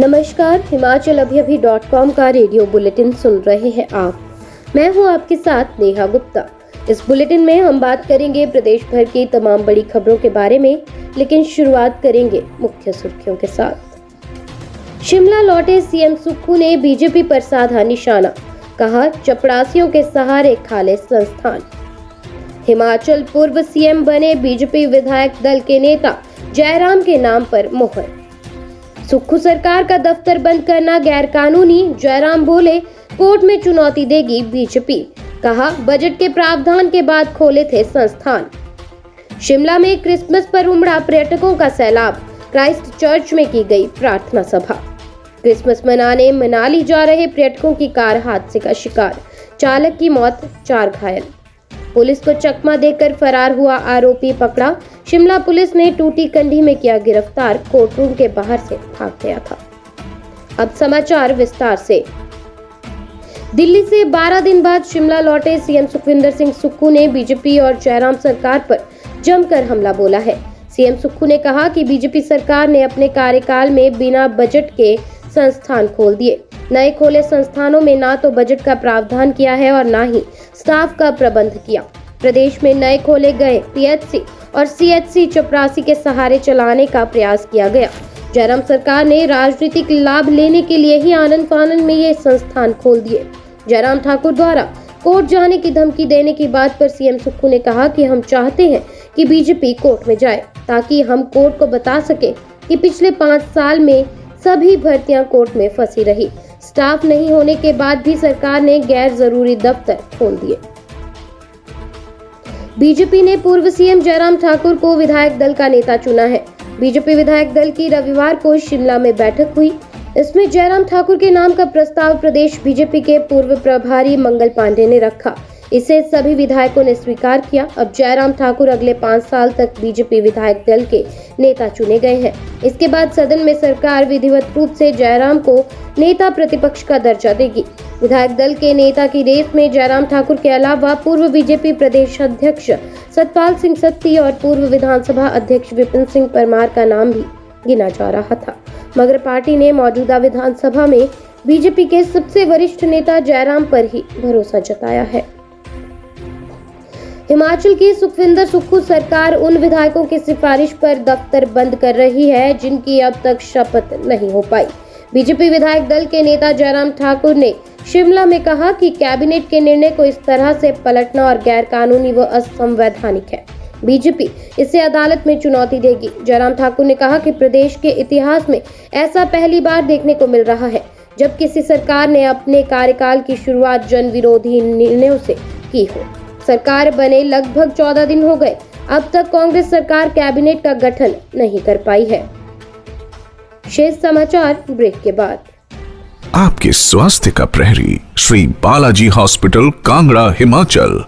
नमस्कार, हिमाचल अभी.com का radio bulletin सुन रहे हैं आप। मैं हूं आपके साथ नेहा गुप्ता। इस बुलेटिन में हम बात करेंगे प्रदेश भर की तमाम बड़ी खबरों के बारे में, लेकिन शुरुआत करेंगे मुख्य सुर्खियों के साथ। शिमला लौटे सीएम सुक्खू ने बीजेपी पर साधा निशाना, कहा चपरासियों के सहारे खाले संस्थान। हिमाचल पूर्व सीएम बने बीजेपी विधायक दल के नेता जयराम के नाम पर मोहर। सुक्खू सरकार का दफ्तर बंद करना गैरकानूनी, जयराम बोले कोर्ट में चुनौती देगी बीजेपी। कहा बजट के प्रावधान के बाद खोले थे संस्थान। शिमला में क्रिसमस पर उमड़ा पर्यटकों का सैलाब, क्राइस्ट चर्च में की गई प्रार्थना सभा। क्रिसमस मनाने मनाली जा रहे पर्यटकों की कार हादसे का शिकार, चालक की मौत, 4 घायल। पुलिस को चकमा देकर फरार हुआ आरोपी पकड़ा। शिमला पुलिस ने टूटी कंडी में किया गिरफ्तार, कोर्टरूम के बाहर से भाग गया था। अब समाचार विस्तार से। दिल्ली से 12 दिन बाद शिमला लौटे सीएम सुखविंदर सिंह सुक्खू ने बीजेपी और जयराम सरकार पर जमकर हमला बोला है। सीएम सुक्खू ने कहा कि बीजेपी सरकार ने अपने कार्यकाल में बिना बजट के संस्थान खोल दिए। नए खोले संस्थानों में ना तो बजट का प्रावधान किया है और ना ही स्टाफ का प्रबंध किया। प्रदेश में नए खोले गए पीएचसी और सीएचसी चपरासी के सहारे चलाने का प्रयास किया गया। जयराम सरकार ने राजनीतिक लाभ लेने के लिए ही आनन फानन में ये संस्थान खोल दिए। जयराम ठाकुर द्वारा कोर्ट जाने की धमकी देने की बात पर सीएम सुक्खू ने कहा कि हम चाहते हैं कि बीजेपी कोर्ट में जाए, ताकि हम कोर्ट को बता सके कि पिछले 5 साल में सभी भर्तियां कोर्ट में फंसी रही। स्टाफ नहीं होने के बाद भी सरकार ने गैर जरूरी दफ्तर खोल दिए। बीजेपी ने पूर्व सीएम जयराम ठाकुर को विधायक दल का नेता चुना है। बीजेपी विधायक दल की रविवार को शिमला में बैठक हुई। इसमें जयराम ठाकुर के नाम का प्रस्ताव प्रदेश बीजेपी के पूर्व प्रभारी मंगल पांडे ने रखा। इसे सभी विधायकों ने स्वीकार किया। अब जयराम ठाकुर अगले 5 साल तक बीजेपी विधायक दल के नेता चुने गए हैं। इसके बाद सदन में सरकार विधिवत रूप से जयराम को नेता प्रतिपक्ष का दर्जा देगी। विधायक दल के नेता की रेस में जयराम ठाकुर के अलावा पूर्व बीजेपी प्रदेश अध्यक्ष सतपाल सिंह सत्ती और पूर्व विधानसभा अध्यक्ष विपिन सिंह परमार का नाम भी गिना जा रहा था, मगर पार्टी ने मौजूदा विधानसभा में बीजेपी के सबसे वरिष्ठ नेता जयराम पर ही भरोसा जताया है। हिमाचल की सुखविंदर सुक्खू सरकार उन विधायकों की सिफारिश पर दफ्तर बंद कर रही है जिनकी अब तक शपथ नहीं हो पाई। बीजेपी विधायक दल के नेता जयराम ठाकुर ने शिमला में कहा कि कैबिनेट के निर्णय को इस तरह से पलटना और गैरकानूनी व असंवैधानिक है। बीजेपी इसे अदालत में चुनौती देगी। जयराम ठाकुर ने कहा कि प्रदेश के इतिहास में ऐसा पहली बार देखने को मिल रहा है जब किसी सरकार ने अपने कार्यकाल की शुरुआत जन विरोधी निर्णयों से की हो। सरकार बने लगभग 14 दिन हो गए, अब तक कांग्रेस सरकार कैबिनेट का गठन नहीं कर पाई है। शेष समाचार ब्रेक के बाद। आपके स्वास्थ्य का प्रहरी श्री बालाजी हॉस्पिटल, कांगड़ा, हिमाचल।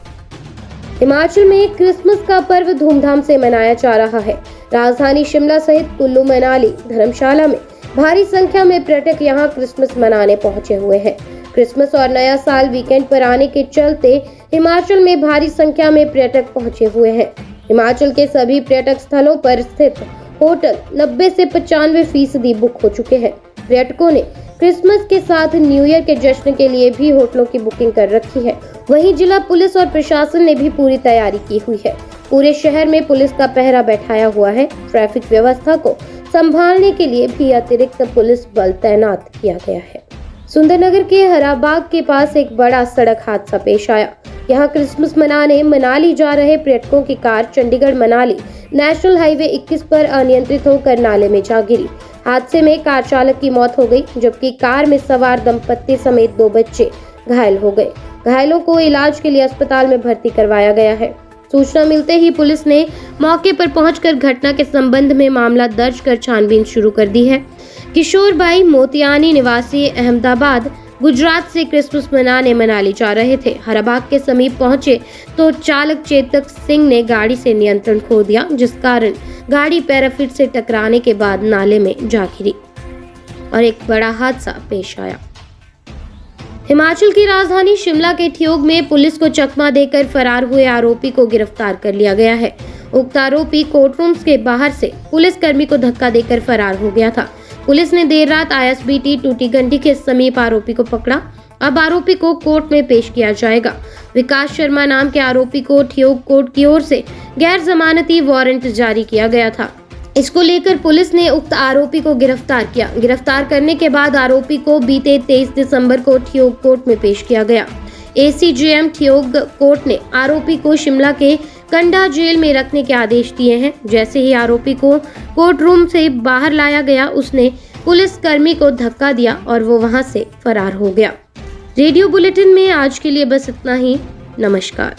हिमाचल में क्रिसमस का पर्व धूमधाम से मनाया जा रहा है। राजधानी शिमला सहित कुल्लू, मनाली, धर्मशाला में भारी संख्या में पर्यटक यहां क्रिसमस मनाने पहुंचे हुए हैं। क्रिसमस और नया साल वीकेंड पर आने के चलते हिमाचल में भारी संख्या में पर्यटक पहुंचे हुए हैं। हिमाचल के सभी पर्यटक स्थलों पर स्थित होटल 90 से 95% बुक हो चुके हैं। पर्यटकों ने क्रिसमस के साथ न्यू ईयर के जश्न के लिए भी होटलों की बुकिंग कर रखी है। वहीं जिला पुलिस और प्रशासन ने भी पूरी तैयारी की हुई है। पूरे शहर में पुलिस का पहरा बैठाया हुआ है। ट्रैफिक व्यवस्था को संभालने के लिए भी अतिरिक्त पुलिस बल तैनात किया गया है। सुंदरनगर के हराबाग के पास एक बड़ा सड़क हादसा पेश आया। यहाँ क्रिसमस मनाने मनाली जा रहे पर्यटकों की car Chandigarh Manali national highway 21 पर अनियंत्रित होकर नाले में जा गिरी। हादसे में कार चालक की मौत हो गई, जबकि कार में सवार दंपत्ति समेत 2 बच्चे घायल हो गए। घायलों को इलाज के लिए अस्पताल में भर्ती करवाया गया है। सूचना मिलते ही पुलिस ने मौके पर पहुंचकर घटना के संबंध में मामला दर्ज कर छानबीन शुरू कर दी है। किशोर बाई मोतियानी निवासी अहमदाबाद, गुजरात से क्रिसमस मनाने मनाली जा रहे थे। हराबाग के समीप पहुंचे तो चालक चेतक सिंह ने गाड़ी से नियंत्रण खो दिया, जिस कारण गाड़ी पैराफिट से टकराने के बाद नाले में जा गिरी और एक बड़ा हादसा पेश आया। हिमाचल की राजधानी शिमला के ठियोग में पुलिस को चकमा देकर फरार हुए आरोपी को गिरफ्तार कर लिया गया है। उक्त आरोपी कोर्ट रूम के बाहर से पुलिस कर्मी को धक्का देकर फरार हो गया था। पुलिस ने देर रात ISBT टूटीगंडी के समीप आरोपी को पकड़ा। अब आरोपी को कोर्ट में पेश किया जाएगा। विकास शर्मा नाम के आरोपी को ठियोग कोर्ट की ओर से गैर जमानती वारंट जारी किया गया था। इसको लेकर पुलिस ने उक्त आरोपी को गिरफ्तार किया। गिरफ्तार करने के बाद आरोपी को बीते 23 दिसंबर को ठियोग कोर्ट में पेश किया गया। ACJM ठियोग कोर्ट ने आरोपी को शिमला के कंडा जेल में रखने के आदेश दिए हैं। जैसे ही आरोपी को कोर्ट रूम से बाहर लाया गया, उसने पुलिस कर्मी को धक्का दिया और वो वहां से फरार हो गया। रेडियो बुलेटिन में आज के लिए बस इतना ही। नमस्कार।